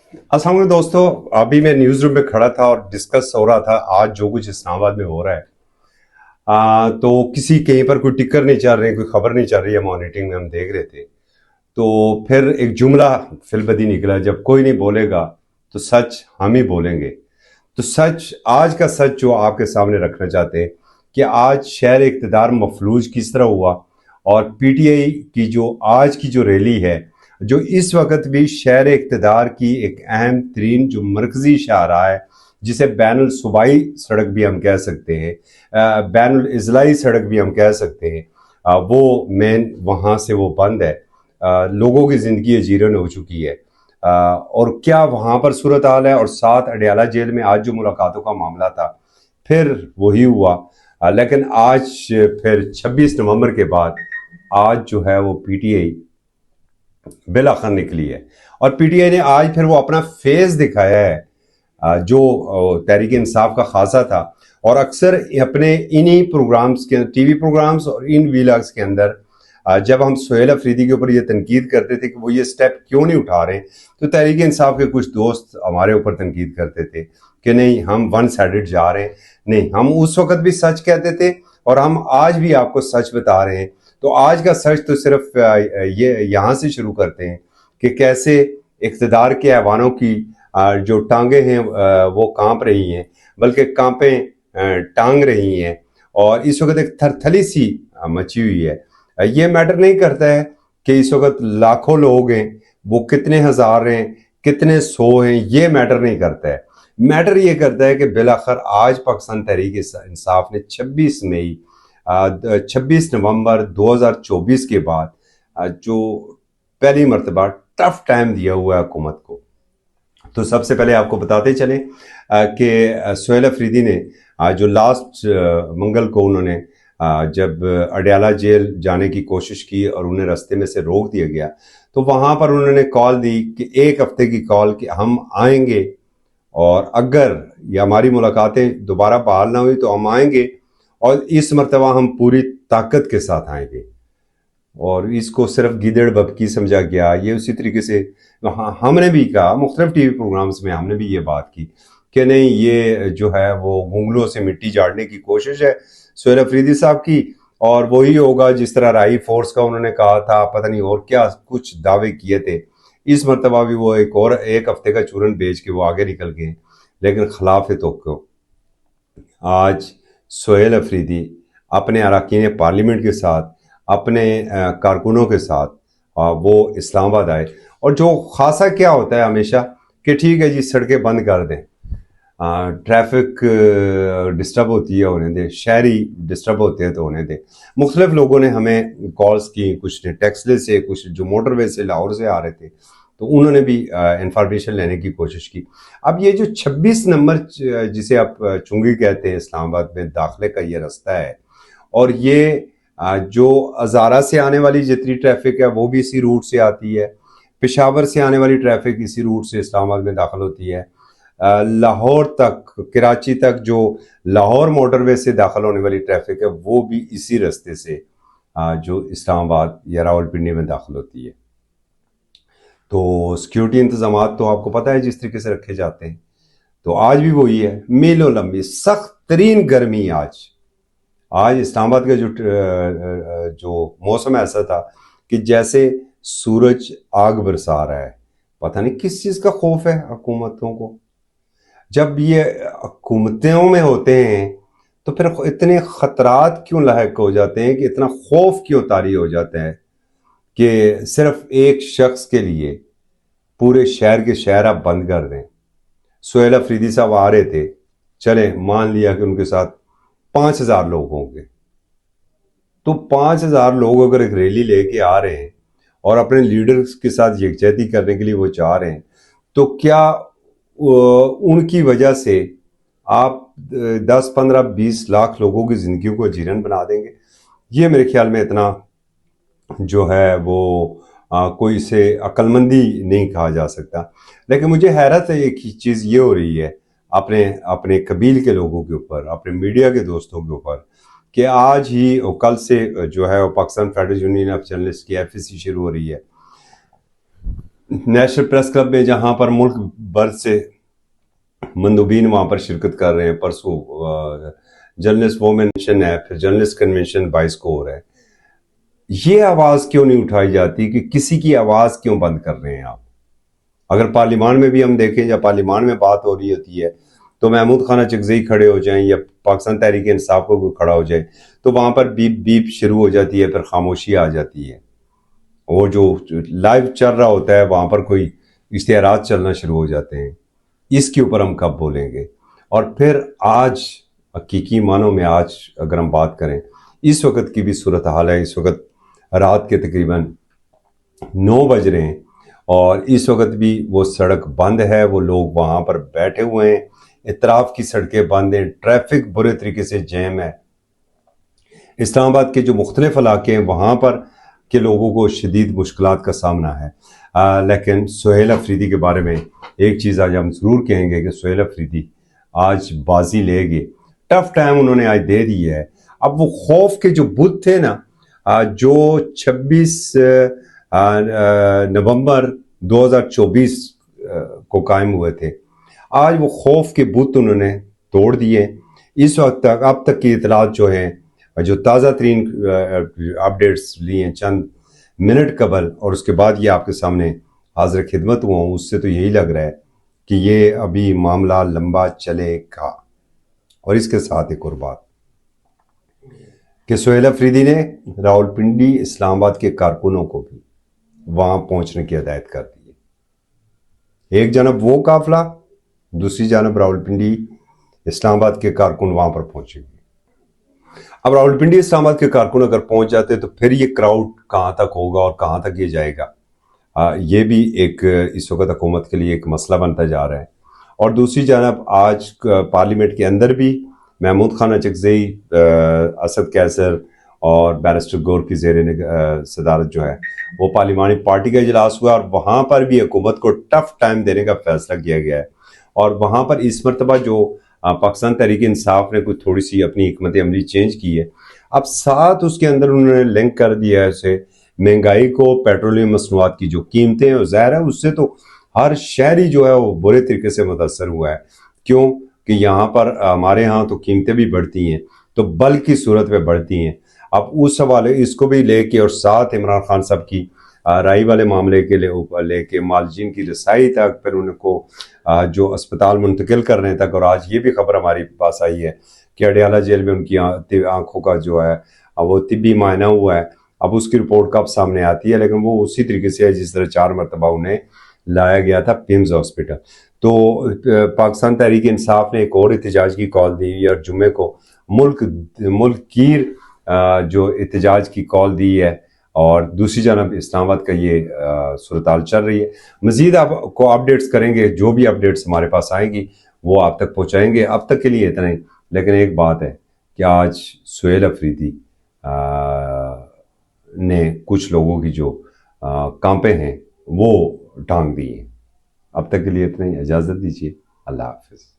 अस्सलाम वालेकुम दोस्तों, अभी मैं न्यूज़ रूम में खड़ा था और डिस्कस हो रहा था आज जो कुछ इस्लामाबाद में हो रहा है। तो किसी कहीं पर कोई टिकर नहीं चल रहे, कोई खबर नहीं चल रही है, मॉनिटरिंग में हम देख रहे थे। तो फिर एक जुमला फिलबदी निकला, जब कोई नहीं बोलेगा तो सच हम ही बोलेंगे। तो सच, आज का सच जो आपके सामने रखना चाहते हैं कि आज शहर इक़्तिदार मफलूज किस तरह हुआ, और पीटीआई की जो आज की जो रैली है, जो इस वक्त भी शहर इक़्तिदार की एक अहम तरीन जो मरकज़ी शाहराह है, जिसे बैनुल सूबाई सड़क भी हम कह सकते हैं, बैनुल इज़लाई सड़क भी हम कह सकते हैं, वो मेन वहाँ से वो बंद है। लोगों की ज़िंदगी अजीरन हो चुकी है। और क्या वहाँ पर सूरत हाल है। और साथ अडयाला जेल में आज जो मुलाकातों का मामला था, फिर वही हुआ। लेकिन आज फिर 26 नवंबर के बाद आज जो है वो पीटीआई बिल आखिर निकली है, और पीटीआई ने आज फिर वो अपना फेस दिखाया है, जो तहरीक इंसाफ का खासा था। और अक्सर अपने इन्हीं प्रोग्राम्स के, टीवी प्रोग्राम्स और इन वीलॉग्स के अंदर जब हम सुहेल अफरीदी के ऊपर ये तनकीद करते थे कि वो ये स्टेप क्यों नहीं उठा रहे, तो तहरीक इंसाफ के कुछ दोस्त हमारे ऊपर तनकीद करते थे कि नहीं, हम वन साइडेड जा रहे हैं। नहीं, हम उस वक्त भी सच कहते थे और हम आज भी आपको सच बता रहे हैं। तो आज का सच तो सिर्फ ये यहाँ से शुरू करते हैं कि कैसे इक़्तिदार के ऐवानों की जो टांगें हैं वो कांप रही हैं, बल्कि कांपें टांग रही हैं, और इस वक्त एक थरथली सी मची हुई है। ये मैटर नहीं करता है कि इस वक्त लाखों लोग हैं, वो कितने हज़ार हैं, कितने सौ हैं, ये मैटर नहीं करता है। मैटर ये करता है कि बिलाखिर आज पाकिस्तान तहरीक इंसाफ ने 26 नवंबर 2024 के बाद जो पहली मरतबा टफ टाइम दिया हुआ है हुकूमत को। तो सबसे पहले आपको बताते चलें कि सुहेल अफरीदी ने जो लास्ट मंगल को उन्होंने जब अडयाला जेल जाने की कोशिश की और उन्हें रास्ते में से रोक दिया गया, तो वहाँ पर उन्होंने कॉल दी कि एक हफ्ते की कॉल कि हम आएंगे, और अगर ये हमारी मुलाकातें दोबारा बहाल ना हुई तो हम आएंगे, और इस मरतबा हम पूरी ताकत के साथ आएंगे। और इसको सिर्फ गिदड़ बबकी समझा गया। ये उसी तरीके से हमने भी कहा, मुख्तलिफ टीवी प्रोग्राम्स में हमने भी ये बात की कि नहीं, ये जो है वो घुंगलों से मिट्टी झाड़ने की कोशिश है सुहेल अफरीदी साहब की, और वही होगा जिस तरह राई फोर्स का उन्होंने कहा था, पता नहीं और क्या कुछ दावे किए थे। इस मरतबा भी वो एक हफ्ते का चूरन बेच के वो आगे निकल गए। लेकिन खिलाफ तो आज सुहेल अफरीदी अपने अरकान पार्लियामेंट के साथ, अपने कारकुनों के साथ वो इस्लामाबाद आए। और जो खासा क्या होता है हमेशा कि ठीक है जी, सड़कें बंद कर दें, ट्रैफिक डिस्टर्ब होती है होने दें, शहरी डिस्टर्ब होते हैं तो होने दें। मुख्तलिफ लोगों ने हमें कॉल्स की, कुछ ने टेक्सले से, कुछ जो मोटरवे से लाहौर से आ रहे थे, तो उन्होंने भी इंफॉर्मेशन लेने की कोशिश की। अब ये जो 26 नंबर जिसे आप चुंगी कहते हैं, इस्लामाबाद में दाखिले का ये रास्ता है, और ये जो हज़ारा से आने वाली जितनी ट्रैफिक है वो भी इसी रूट से आती है, पेशावर से आने वाली ट्रैफिक इसी रूट से इस्लामाबाद में दाखिल होती है, लाहौर तक, कराची तक जो लाहौर मोटरवे से दाखिल होने वाली ट्रैफिक है वो भी इसी रास्ते से जो इस्लामाबाद या रावलपिंडी में दाखिल होती है। तो सिक्योरिटी इंतजामात तो आपको पता है जिस तरीके से रखे जाते हैं, तो आज भी वही है। मीलों लंबी सख्त तरीन गर्मी आज इस्लामाबाद का जो मौसम ऐसा था कि जैसे सूरज आग बरसा रहा है। पता नहीं किस चीज़ का खौफ है हुकूमतों को। जब ये हुकूमतों में होते हैं तो फिर इतने ख़तरात क्यों लायक हो जाते हैं, कि इतना खौफ क्यों तारी हो जाता है कि सिर्फ एक शख्स के लिए पूरे शहर के शहर आप बंद कर दें। सुहेल अफरीदी साहब आ रहे थे, चले मान लिया कि उनके साथ 5,000 लोग होंगे, तो 5,000 लोग अगर एक रैली लेके आ रहे हैं और अपने लीडर्स के साथ यकजहती करने के लिए वो चाह रहे हैं, तो क्या उनकी वजह से आप 10, 15, 20 लाख लोगों की ज़िंदगी को जीरन बना देंगे? ये मेरे ख्याल में इतना जो है वो कोई इसे अक्लमंदी नहीं कहा जा सकता। लेकिन मुझे हैरत है, एक चीज़ ये हो रही है अपने अपने कबील के लोगों के ऊपर, अपने मीडिया के दोस्तों के ऊपर, कि आज ही और कल से जो है वो Pakistan federal union of journalist की FAC शुरू हो रही है। नेशनल प्रेस क्लब में, जहाँ पर मुल्क भर से मंदूबीन वहाँ पर शिरकत कर रहे हैं। परसों जर्नलिस्ट कन्वेंशन है, फिर जर्नलिस्ट कन्वेंशन 22 को हो रहा है। ये आवाज़ क्यों नहीं उठाई जाती कि किसी की आवाज़ क्यों बंद कर रहे हैं आप? अगर पार्लियामान में भी हम देखें या पार्लियामान में बात हो रही होती है तो महमूद खान चकज़ई खड़े हो जाएं या पाकिस्तान तहरीक इंसाफ को कोई खड़ा हो जाए तो वहाँ पर बीप बीप शुरू हो जाती है, फिर खामोशी आ जाती है। वो जो लाइव चल रहा होता है वहाँ पर कोई इश्तिहारात चलना शुरू हो जाते हैं। इसके ऊपर हम कब बोलेंगे? और फिर आज हकीकी मानों में आज अगर हम बात करें, इस वक्त की भी सूरत हाल है। इस वक्त रात के तकरीबन 9 बज रहे हैं और इस वक्त भी वो सड़क बंद है, वो लोग वहाँ पर बैठे हुए हैं, इतराफ़ की सड़कें बंद हैं, ट्रैफिक बुरे तरीके से जैम है। इस्लामाबाद के जो मुख्तलिफ इलाके हैं वहाँ पर के लोगों को शदीद मुश्किलात का सामना है। लेकिन सुहेल अफरीदी के बारे में एक चीज़ आज हम ज़रूर कहेंगे कि सुहेल अफरीदी आज बाजी ले गए। टफ टाइम उन्होंने आज दे दी है। अब वो खौफ के जो बुत थे ना, जो 26 नवंबर 2024 को कायम हुए थे, आज वो खौफ के बुत उन्होंने तोड़ दिए। इस वक्त तक अब तक की इतलात जो है, जो ताज़ा तरीन अपडेट्स लिए चंद मिनट कबल और उसके बाद ये आपके सामने हाजिर खिदमत हुआ हूँ, उससे तो यही लग रहा है कि ये अभी मामला लंबा चलेगा। और इसके साथ एक और बात कि सुहेल अफरीदी ने रावलपिंडी इस्लामाबाद के कारकुनों को भी वहाँ पहुँचने की हिदायत कर दी है। एक जानब वो काफिला, दूसरी जानब रावलपिंडी इस्लामाबाद के कारकुन वहाँ पर पहुँचेंगे। अब रावलपिंडी इस्लामाबाद के कारकुन अगर पहुंच जाते तो फिर ये क्राउड कहाँ तक होगा और कहाँ तक ये जाएगा, ये भी एक इस वक्त हुकूमत के लिए एक मसला बनता जा रहा है। और दूसरी जानब आज पार्लियामेंट के अंदर भी महमूद खान चकज़ई, असद कैसर और बैरिस्टर गौर की ज़ेर सदारत जो है वो पार्लिमानी पार्टी का इजलास हुआ और वहाँ पर भी हुकूमत को टफ टाइम देने का फैसला किया गया है। और वहाँ पर इस मरतबा जो पाकिस्तान तहरीक इंसाफ ने कुछ थोड़ी सी अपनी हिकमत अमली चेंज की है। अब साथ उसके अंदर उन्होंने लिंक कर दिया है उसे महंगाई को, पेट्रोलियम मसनूआत की जो कीमतें हैं, ज़ाहिर है उससे तो हर शहरी जो है वो बुरे तरीके से मुतासर हुआ है। क्यों कि यहाँ पर हमारे यहाँ तो कीमतें भी बढ़ती हैं तो बल की सूरत में बढ़ती हैं। अब उस हवाले इसको भी लेके और साथ इमरान खान साहब की राई वाले मामले के लिए लेके मालजीन की रसाई तक, फिर उनको जो अस्पताल मुंतकिल करने तक। और आज ये भी खबर हमारे पास आई है कि अडियाला जेल में उनकी आंखों का जो है वो तिब्बी मायना हुआ है। अब उसकी रिपोर्ट कब सामने आती है, लेकिन वो उसी तरीके से है जिस तरह 4 मरतबा उन्हें लाया गया था पिम्स हॉस्पिटल। तो पाकिस्तान तहरीक इंसाफ ने एक और एहतजाज की कॉल दी और जुम्मे को मुल्क कीर जो एहतजाज की कॉल दी है और दूसरी जानब इस्लामाबाद का ये सूरत-हाल चल रही है। मज़ीद आपको अपडेट्स करेंगे, जो भी अपडेट्स हमारे पास आएंगी वो आप तक पहुँचाएंगे। अब तक के लिए इतना ही। लेकिन एक बात है कि आज सुहेल अफरीदी ने कुछ लोगों की जो कांपे हैं वो टांग दी हैं। अब तक के लिए इतना ही। इजाज़त दीजिए। अल्लाह हाफ़िज़।